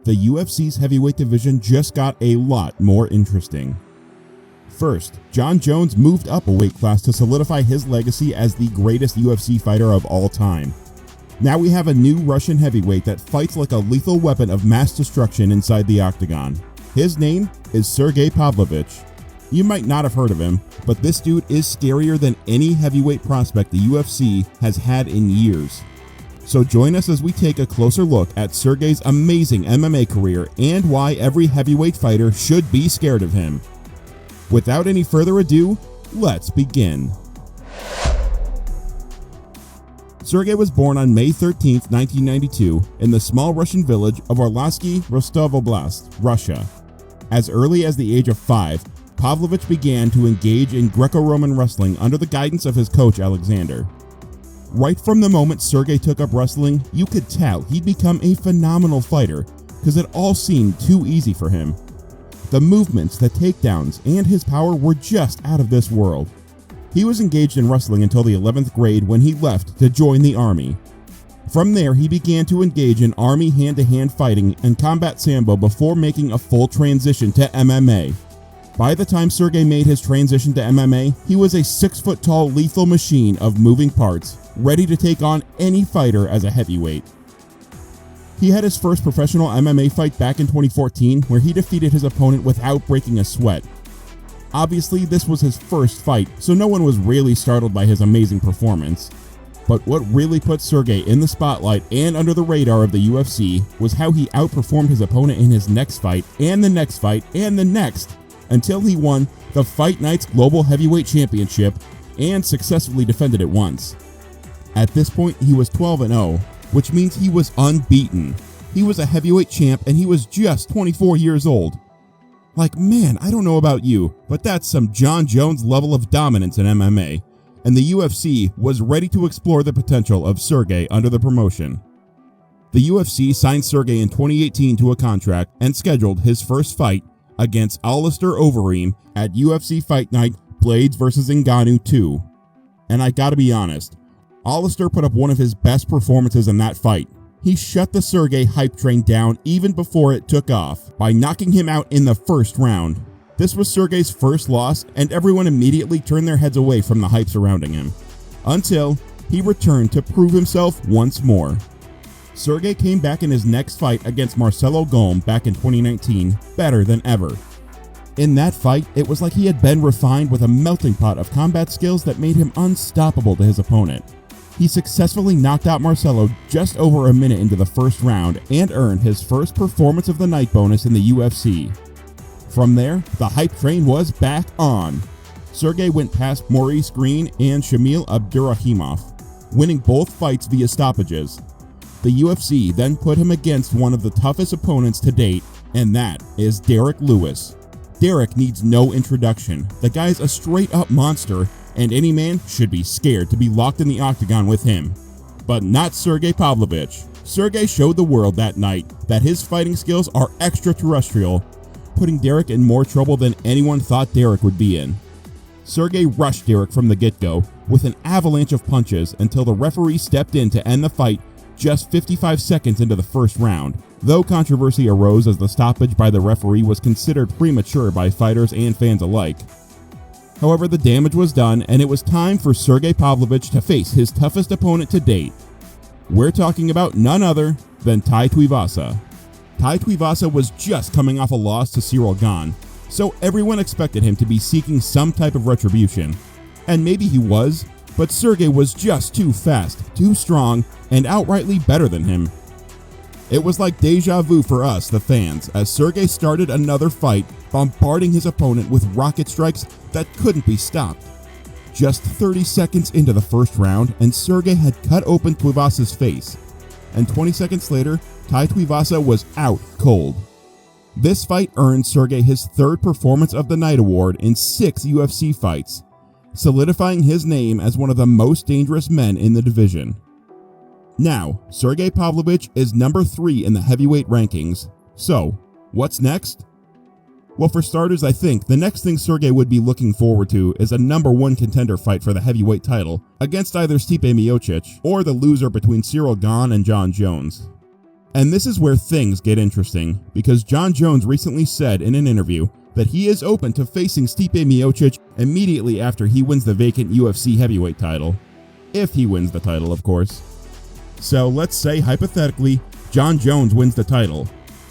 the UFC's heavyweight division just got a lot more interesting. First, Jon Jones moved up a weight class to solidify his legacy as the greatest UFC fighter of all time. Now we have a new Russian heavyweight that fights like a lethal weapon of mass destruction inside the octagon. His name is SERGEI PAVLOVICH. You might not have heard of him, but this dude is scarier than any heavyweight prospect the UFC has had in years. So join us as we take a closer look at SERGEI's amazing MMA career and why every heavyweight fighter should be scared of him. Without any further ado, let's begin. SERGEI was born on May 13, 1992 in the small Russian village of Orlovsky, Rostov Oblast, Russia. As early as the age of 5, Pavlovich began to engage in Greco-Roman wrestling under the guidance of his coach Alexander. Right from the moment SERGEI took up wrestling, you could tell he'd become a phenomenal fighter because it all seemed too easy for him. The movements, the takedowns, and his power were just out of this world. He was engaged in wrestling until the 11th grade when he left to join the army. From there, he began to engage in army hand-to-hand fighting and combat sambo before making a full transition to MMA. By the time SERGEI made his transition to MMA, he was a 6-foot-tall lethal machine of moving parts, ready to take on any fighter as a heavyweight. He had his first professional MMA fight back in 2014, where he defeated his opponent without breaking a sweat. Obviously, this was his first fight, so no one was really startled by his amazing performance. But what really put SERGEI in the spotlight and under the radar of the UFC was how he outperformed his opponent in his next fight, and the next fight, and the next, until he won the Fight Night's Global Heavyweight Championship and successfully defended it once. At this point, he was 12-0, which means he was unbeaten. He was a heavyweight champ and he was just 24 years old. Like, man, I don't know about you, but that's some Jon Jones level of dominance in MMA, and the UFC was ready to explore the potential of SERGEI under the promotion. The UFC signed SERGEI in 2018 to a contract and scheduled his first fight against Alistair Overeem at UFC Fight Night Blades vs. Ngannou 2. And I gotta be honest, Alistair put up one of his best performances in that fight. He shut the SERGEI hype train down even before it took off by knocking him out in the first round. This was SERGEI's first loss, and everyone immediately turned their heads away from the hype surrounding him, until he returned to prove himself once more. SERGEI came back in his next fight against Marcelo Golm back in 2019, better than ever. In that fight, it was like he had been refined with a melting pot of combat skills that made him unstoppable to his opponent. He successfully knocked out Marcelo just over a minute into the first round and earned his first Performance of the Night bonus in the UFC. From there, the hype train was back on. SERGEI went past Maurice Green and Shamil Abdurakhimov, winning both fights via stoppages. The UFC then put him against one of the toughest opponents to date, and that is Derrick Lewis. Derrick needs no introduction. The guy's a straight-up monster, and any man should be scared to be locked in the octagon with him. But not SERGEI Pavlovich. SERGEI showed the world that night that his fighting skills are extraterrestrial, putting Derrick in more trouble than anyone thought Derrick would be in. SERGEI rushed Derrick from the get-go with an avalanche of punches until the referee stepped in to end the fight just 55 seconds into the first round, though controversy arose as the stoppage by the referee was considered premature by fighters and fans alike. However, the damage was done, and it was time for SERGEI Pavlovich to face his toughest opponent to date. We're talking about none other than Tuivasa. Tuivasa was just coming off a loss to Cyril Gane, so everyone expected him to be seeking some type of retribution. And maybe he was, but SERGEI was just too fast, too strong, and outrightly better than him. It was like deja vu for us, the fans, as SERGEI started another fight, bombarding his opponent with rocket strikes that couldn't be stopped. Just 30 seconds into the first round, and SERGEI had cut open Tuivasa's face, and 20 seconds later, Tuivasa was out cold. This fight earned SERGEI his third Performance of the Night award in 6 UFC fights, solidifying his name as one of the most dangerous men in the division. Now, SERGEI Pavlovich is number 3 in the heavyweight rankings. So, what's next? Well, for starters, I think the next thing SERGEI would be looking forward to is a number 1 contender fight for the heavyweight title against either Stipe Miocic or the loser between Cyril Gane and Jon Jones. And this is where things get interesting, because Jon Jones recently said in an interview that he is open to facing Stipe Miocic immediately after he wins the vacant UFC heavyweight title. If he wins the title, of course. So let's say, hypothetically, Jon Jones wins the title.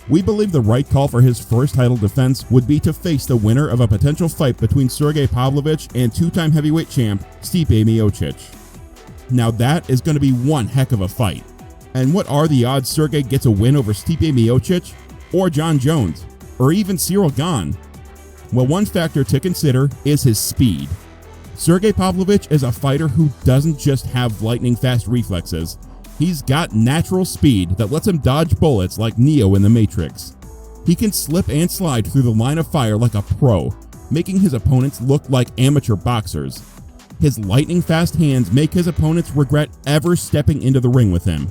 We believe the right call for his first title defense would be to face the winner of a potential fight between Sergei Pavlovich and two-time heavyweight champ Stipe Miocic. Now that is going to be one heck of a fight. And what are the odds Sergei gets a win over Stipe Miocic, or Jon Jones, or even Cyril Gane? Well, one factor to consider is his speed. Sergei Pavlovich is a fighter who doesn't just have lightning-fast reflexes. He's got natural speed that lets him dodge bullets like Neo in the Matrix. He can slip and slide through the line of fire like a pro, making his opponents look like amateur boxers. His lightning-fast hands make his opponents regret ever stepping into the ring with him.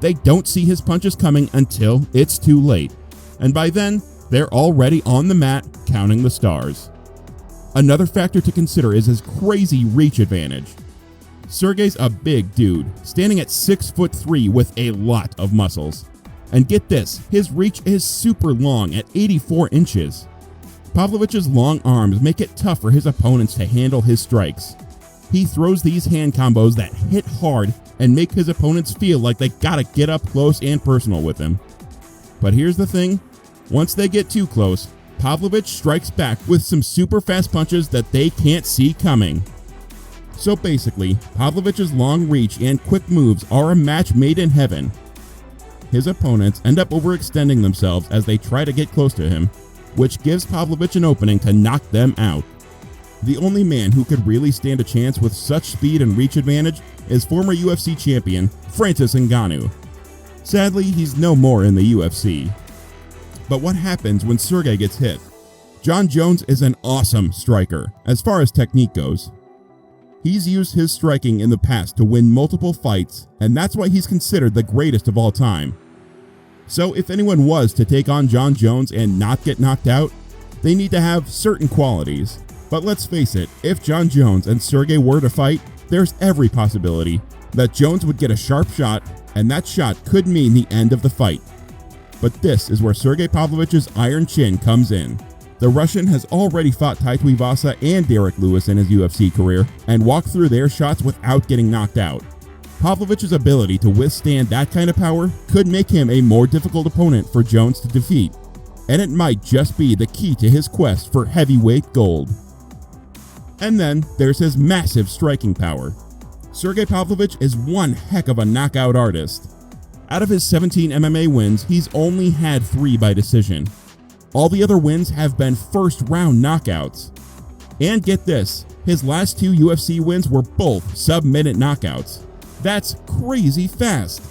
They don't see his punches coming until it's too late, and by then, they're already on the mat counting the stars. Another factor to consider is his crazy reach advantage. Sergei's a big dude, standing at 6'3" with a lot of muscles. And get this, his reach is super long at 84 inches. Pavlovich's long arms make it tough for his opponents to handle his strikes. He throws these hand combos that hit hard and make his opponents feel like they gotta get up close and personal with him. But here's the thing, once they get too close, Pavlovich strikes back with some super fast punches that they can't see coming. So basically, Pavlovich's long reach and quick moves are a match made in heaven. His opponents end up overextending themselves as they try to get close to him, which gives Pavlovich an opening to knock them out. The only man who could really stand a chance with such speed and reach advantage is former UFC champion Francis Ngannou. Sadly, he's no more in the UFC. But what happens when Sergei gets hit? Jon Jones is an awesome striker, as far as technique goes. He's used his striking in the past to win multiple fights, and that's why he's considered the greatest of all time. So if anyone was to take on Jon Jones and not get knocked out, they need to have certain qualities. But let's face it, if Jon Jones and Sergei were to fight, there's every possibility that Jones would get a sharp shot, and that shot could mean the end of the fight. But this is where Sergei Pavlovich's iron chin comes in. The Russian has already fought Tuivasa and Derek Lewis in his UFC career and walked through their shots without getting knocked out. Pavlovich's ability to withstand that kind of power could make him a more difficult opponent for Jones to defeat, and it might just be the key to his quest for heavyweight gold. And then there's his massive striking power. Sergei Pavlovich is one heck of a knockout artist. Out of his 17 MMA wins, he's only had 3 by decision. All the other wins have been first-round knockouts. And get this, his last 2 UFC wins were both sub-minute knockouts. That's crazy fast.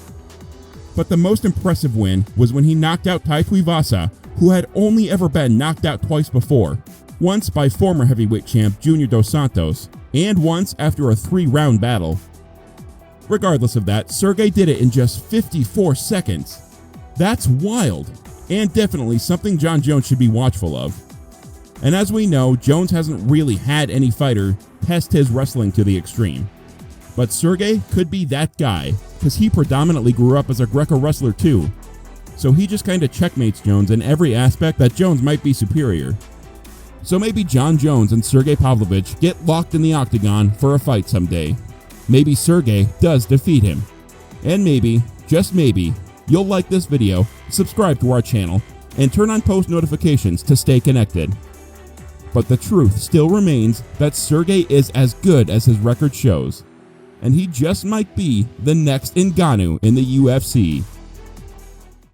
But the most impressive win was when he knocked out Tuivasa, who had only ever been knocked out twice before. Once by former heavyweight champ Junior Dos Santos, and once after a 3-round battle. Regardless of that, Sergei did it in just 54 seconds. That's wild, and definitely something Jon Jones should be watchful of. And as we know, Jones hasn't really had any fighter test his wrestling to the extreme. But Sergei could be that guy, because he predominantly grew up as a Greco wrestler too. So he just kinda checkmates Jones in every aspect that Jones might be superior. So maybe Jon Jones and Sergei Pavlovich get locked in the octagon for a fight someday. Maybe Sergei does defeat him. And maybe, just maybe, you'll like this video, subscribe to our channel, and turn on post notifications to stay connected. But the truth still remains that Sergei is as good as his record shows, and he just might be the next Ngannou in the UFC.